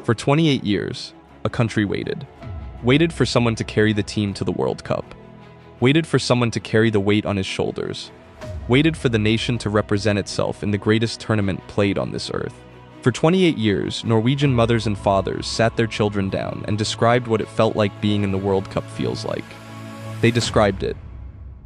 For 28 years, a country waited. Waited for someone to carry the team to the World Cup. Waited for someone to carry the weight on his shoulders. Waited for the nation to represent itself in the greatest tournament played on this earth. For 28 years, Norwegian mothers and fathers sat their children down and described what it felt like being in the World Cup feels like. They described it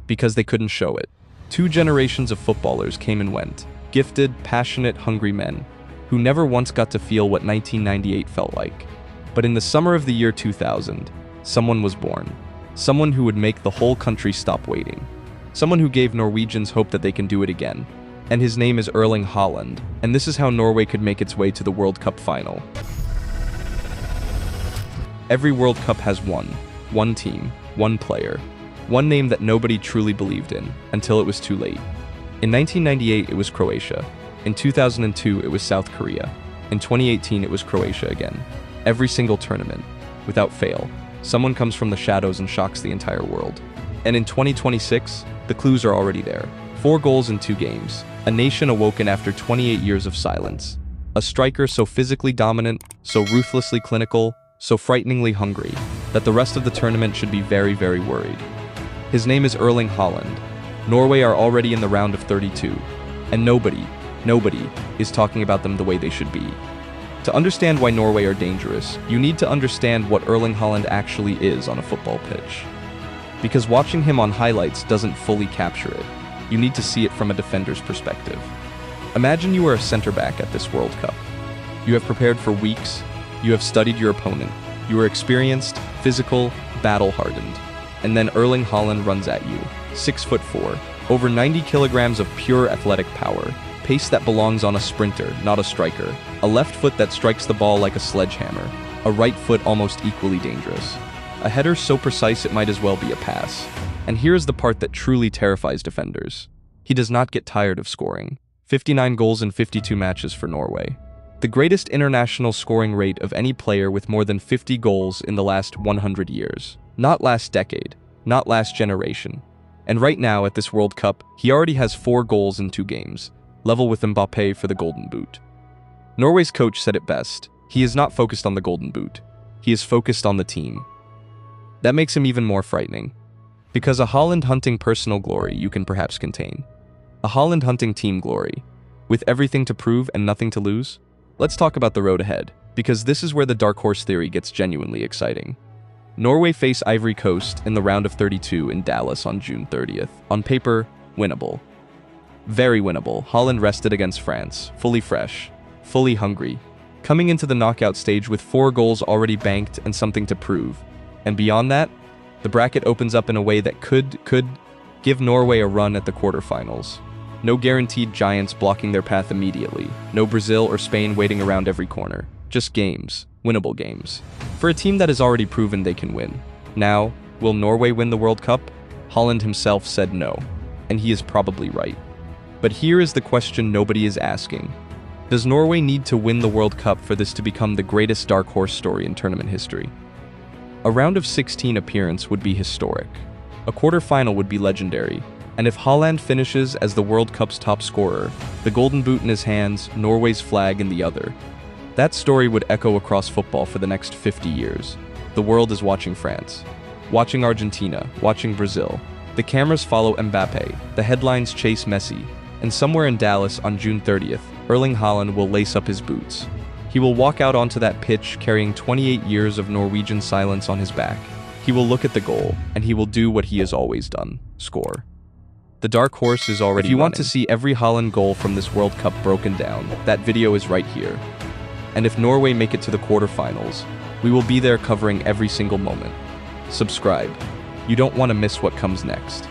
because they couldn't show it. 2 generations of footballers came and went, gifted, passionate, hungry men who never once got to feel what 1998 felt like. But in the summer of the year 2000, someone was born. Someone who would make the whole country stop waiting. Someone who gave Norwegians hope that they can do it again. And his name is Erling Haaland, and this is how Norway could make its way to the World Cup final. Every World Cup has one team, one player, one name that nobody truly believed in, until it was too late. In 1998, it was Croatia. In 2002, it was South Korea. In 2018, it was Croatia again. Every single tournament, without fail, someone comes from the shadows and shocks the entire world. And in 2026, the clues are already there. 4 goals in 2 games. A nation awoken after 28 years of silence. A striker so physically dominant, so ruthlessly clinical, so frighteningly hungry, that the rest of the tournament should be very, very worried. His name is Erling Haaland. Norway are already in the round of 32, and nobody is talking about them the way they should be. To understand why Norway are dangerous, you need to understand what Erling Haaland actually is on a football pitch. Because watching him on highlights doesn't fully capture it. You need to see it from a defender's perspective. Imagine you are a center back at this World Cup. You have prepared for weeks, you have studied your opponent, you are experienced, physical, battle-hardened. And then Erling Haaland runs at you, 6'4", over 90 kilograms of pure athletic power, pace that belongs on a sprinter, not a striker, a left foot that strikes the ball like a sledgehammer, a right foot almost equally dangerous, a header so precise it might as well be a pass. And here's the part that truly terrifies defenders. He does not get tired of scoring. 59 goals in 52 matches for Norway. The greatest international scoring rate of any player with more than 50 goals in the last 100 years. Not last decade, not last generation. And right now at this World Cup, he already has 4 goals in 2 games, level with Mbappé for the Golden Boot. Norway's coach said it best. He is not focused on the Golden Boot. He is focused on the team. That makes him even more frightening. Because a Haaland hunting personal glory you can perhaps contain. A Haaland hunting team glory. With everything to prove and nothing to lose? Let's talk about the road ahead, because this is where the dark horse theory gets genuinely exciting. Norway face Ivory Coast in the round of 32 in Dallas on June 30th. On paper, winnable. Very winnable. Haaland rested against France, fully fresh, fully hungry, coming into the knockout stage with 4 goals already banked and something to prove. And beyond that, the bracket opens up in a way that could give Norway a run at the quarterfinals. No guaranteed giants blocking their path immediately. No Brazil or Spain waiting around every corner. Just games. Winnable games. For a team that has already proven they can win. Now, will Norway win the World Cup? Haaland himself said no. And he is probably right. But here is the question nobody is asking. Does Norway need to win the World Cup for this to become the greatest dark horse story in tournament history? A round of 16 appearance would be historic. A quarterfinal would be legendary. And if Haaland finishes as the World Cup's top scorer, the Golden Boot in his hands, Norway's flag in the other, that story would echo across football for the next 50 years. The world is watching France, watching Argentina, watching Brazil. The cameras follow Mbappé, the headlines chase Messi, and somewhere in Dallas on June 30th, Erling Haaland will lace up his boots. He will walk out onto that pitch carrying 28 years of Norwegian silence on his back. He will look at the goal, and he will do what he has always done, score. The dark horse is already running. If you want to see every Haaland goal from this World Cup broken down, that video is right here. And if Norway make it to the quarterfinals, we will be there covering every single moment. Subscribe. You don't want to miss what comes next.